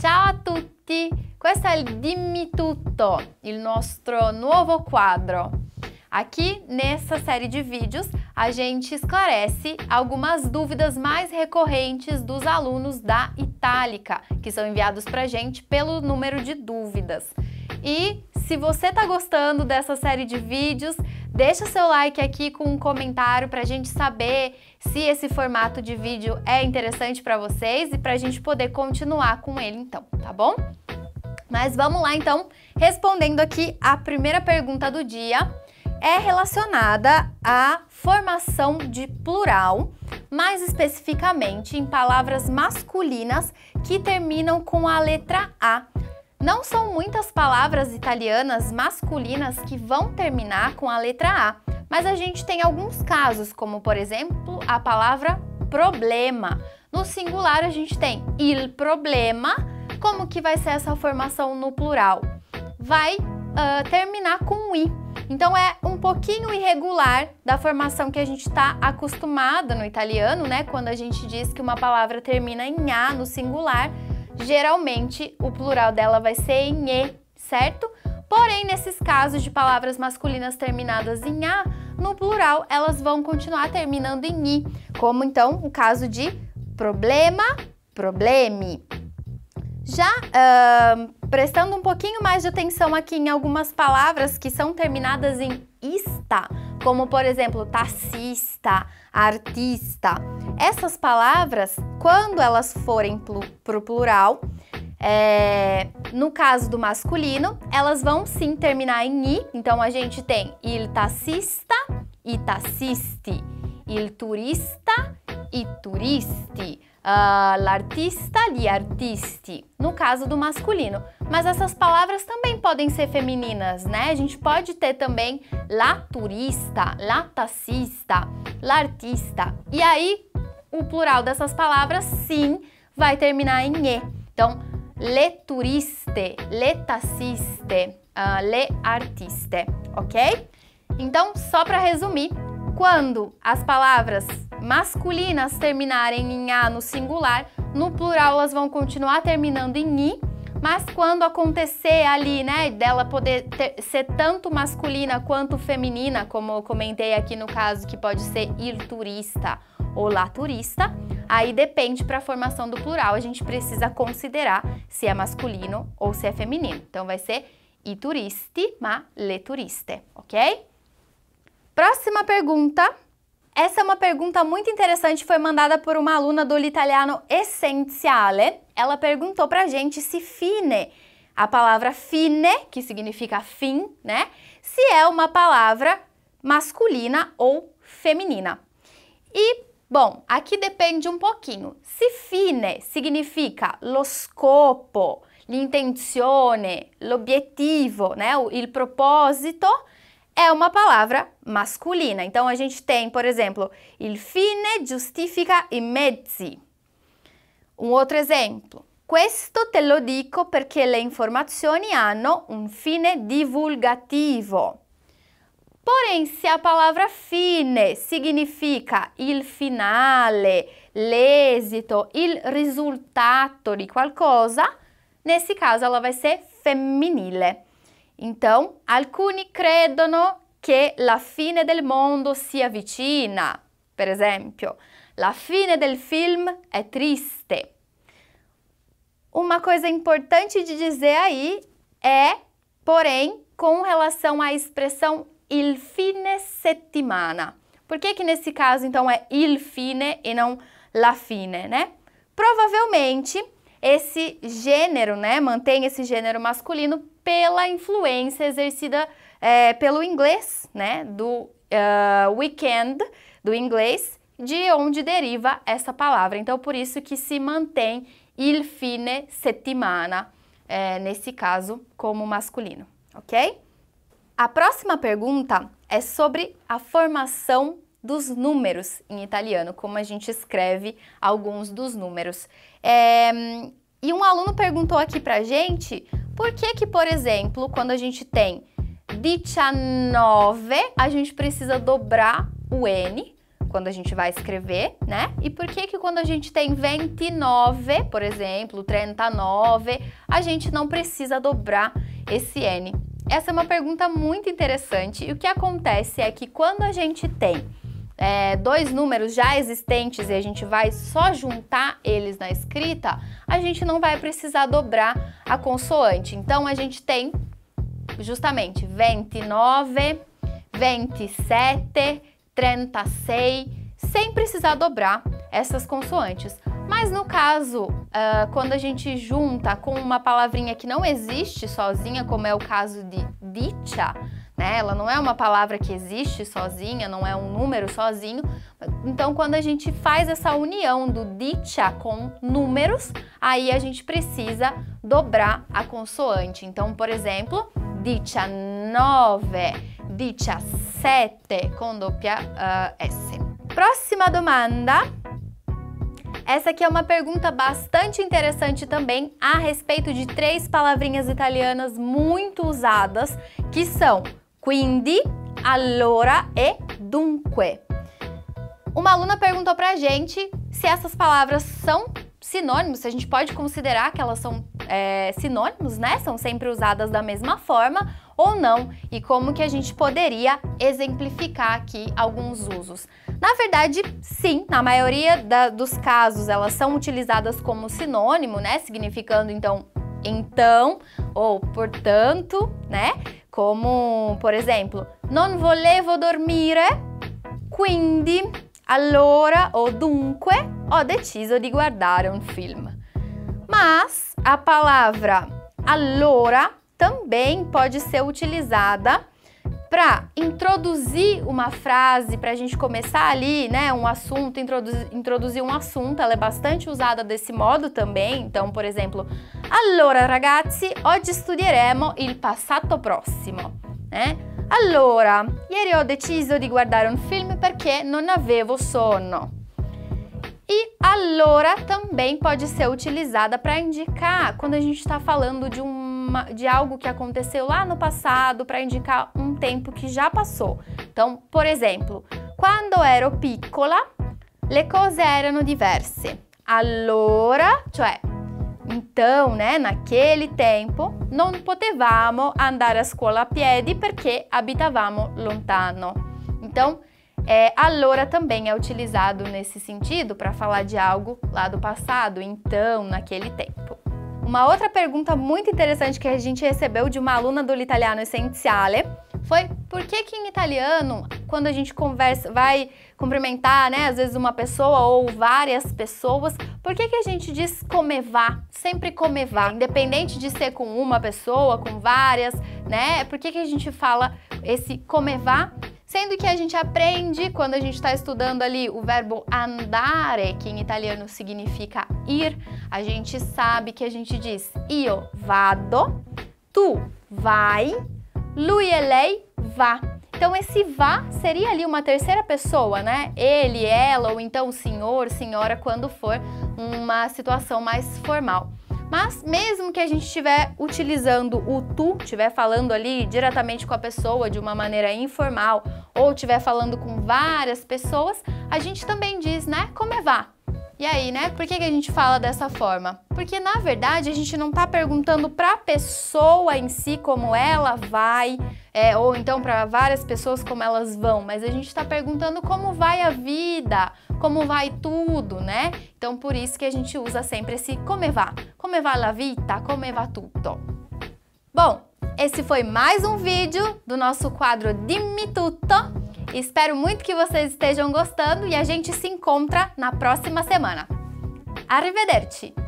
Ciao a tutti! Questo è il Dimmi Tutto, il nostro nuovo quadro. Aqui, nessa série de vídeos, a gente esclarece algumas dúvidas mais recorrentes dos alunos da Itálica, que são enviados para a gente pelo número de dúvidas. E se você está gostando dessa série de vídeos, deixa seu like aqui com um comentário para a gente saber se esse formato de vídeo é interessante para vocês e para a gente poder continuar com ele então, tá bom? Mas vamos lá então, respondendo aqui a primeira pergunta do dia, é relacionada à formação de plural, mais especificamente em palavras masculinas que terminam com a letra A. Não são muitas palavras italianas masculinas que vão terminar com a letra A, mas a gente tem alguns casos, como por exemplo a palavra problema. No singular a gente tem il problema. Como que vai ser essa formação no plural? Vai terminar com i. Então é um pouquinho irregular da formação que a gente está acostumada no italiano, né? Quando a gente diz que uma palavra termina em a no singular, geralmente o plural dela vai ser em e, certo? Porém, nesses casos de palavras masculinas terminadas em a, no plural elas vão continuar terminando em i, como então o caso de problema, problemi. Já prestando um pouquinho mais de atenção aqui em algumas palavras que são terminadas em ista, como por exemplo taxista, artista. Essas palavras, quando elas forem para o plural, no caso do masculino, elas vão sim terminar em i. Então a gente tem il tassista, i tassisti, il turista, i turisti. L'artista, gli artisti, no caso do masculino. Mas essas palavras também podem ser femininas, né? A gente pode ter também la turista, la tassista, l'artista. E aí, o plural dessas palavras, sim, vai terminar em e. Então, le turiste, le tassiste, le artiste, ok? Então, só para resumir, quando as palavras masculinas terminarem em a no singular, no plural elas vão continuar terminando em i, mas quando acontecer ali, né, dela poder ser tanto masculina quanto feminina, como eu comentei aqui no caso que pode ser il turista ou la turista, aí depende para a formação do plural, a gente precisa considerar se é masculino ou se é feminino. Então vai ser i turisti, ma le turiste, ok? Próxima pergunta. Essa é uma pergunta muito interessante, foi mandada por uma aluna do L'Italiano Essenziale. Ela perguntou pra gente se fine, a palavra fine, que significa fim, né? Se é uma palavra masculina ou feminina. E, bom, aqui depende um pouquinho. Se fine significa lo scopo, l'intenzione, l'obiettivo, né? Il proposito, é uma palavra masculina. Então, a gente tem, por exemplo, il fine giustifica i mezzi. Um outro exemplo. Questo te lo dico perché le informazioni hanno un fine divulgativo. Porém, se a palavra fine significa il finale, l'esito, il risultato di qualcosa, nesse caso ela vai ser femminile. Então, alcuni credono che la fine del mondo si avvicina. Per esempio, la fine del film è triste. Uma coisa importante de dizer aí é, porém, com relação à expressão il fine settimana. Por que que nesse caso, então, é il fine e não la fine, né? Provavelmente, esse gênero, né, mantém esse gênero masculino pela influência exercida pelo inglês, né, do weekend, do inglês, de onde deriva essa palavra. Então, por isso que se mantém il fine settimana, nesse caso, como masculino, ok? A próxima pergunta é sobre a formação dos números em italiano, como a gente escreve alguns dos números. E um aluno perguntou aqui pra gente por que, por exemplo, quando a gente tem 19, a gente precisa dobrar o N, quando a gente vai escrever, né? E por que que quando a gente tem 29, por exemplo, 39, a gente não precisa dobrar esse N? Essa é uma pergunta muito interessante e o que acontece é que quando a gente tem dois números já existentes e a gente vai só juntar eles na escrita, a gente não vai precisar dobrar a consoante. Então, a gente tem justamente 29, 27, 36, sem precisar dobrar essas consoantes. Mas no caso, quando a gente junta com uma palavrinha que não existe sozinha, como é o caso de dicha, né? Ela não é uma palavra que existe sozinha, não é um número sozinho. Então, quando a gente faz essa união do dicha com números, aí a gente precisa dobrar a consoante. Então, por exemplo, 19, 17 com doppia S. Próxima domanda. Essa aqui é uma pergunta bastante interessante também a respeito de três palavrinhas italianas muito usadas, que são quindi, allora e dunque. Uma aluna perguntou pra gente se essas palavras são sinônimos, se a gente pode considerar que elas são sinônimos, né? São sempre usadas da mesma forma ou não, e como que a gente poderia exemplificar aqui alguns usos. Na verdade, sim, na maioria dos casos elas são utilizadas como sinônimo, né? Significando então ou portanto, né? Como, por exemplo, non volevo dormire, quindi, allora ou dunque ho deciso di guardare un film. Mas a palavra allora também pode ser utilizada para introduzir uma frase, para a gente começar ali, né, um assunto, introduzir um assunto. Ela é bastante usada desse modo também. Então, por exemplo, allora ragazzi, oggi studieremo il passato prossimo, né? Allora, ieri ho deciso di guardare un film perché non avevo sonno. E allora também pode ser utilizada para indicar quando a gente está falando de algo que aconteceu lá no passado, para indicar um tempo que já passou. Então, por exemplo, quando ero piccola, le cose erano diverse. Allora, cioè, então, né, naquele tempo, non potevamo andare a scuola a piedi perché abitavamo lontano. Então, allora também é utilizado nesse sentido para falar de algo lá do passado, então, naquele tempo. Uma outra pergunta muito interessante que a gente recebeu de uma aluna do L'Italiano Essenziale foi por que em italiano, quando a gente conversa, vai cumprimentar, né, às vezes uma pessoa ou várias pessoas, por que a gente diz come va, sempre come va, independente de ser com uma pessoa, com várias, né, por que a gente fala esse come va? Sendo que a gente aprende, quando a gente está estudando ali o verbo andare, que em italiano significa ir, a gente sabe que a gente diz io vado, tu vai, lui e lei va. Então esse vá seria ali uma terceira pessoa, né? Ele, ela ou então o senhor, senhora, quando for uma situação mais formal. Mas mesmo que a gente estiver utilizando o tu, estiver falando ali diretamente com a pessoa de uma maneira informal ou estiver falando com várias pessoas, a gente também diz, né, come va. E aí, né, por que a gente fala dessa forma? Porque, na verdade, a gente não está perguntando para a pessoa em si como ela vai, ou então para várias pessoas como elas vão, mas a gente está perguntando como vai a vida, como vai tudo, né? Então, por isso que a gente usa sempre esse come va la vita, come va tutto. Bom, esse foi mais um vídeo do nosso quadro Dimmi Tutto. Espero muito que vocês estejam gostando e a gente se encontra na próxima semana. Arrivederci!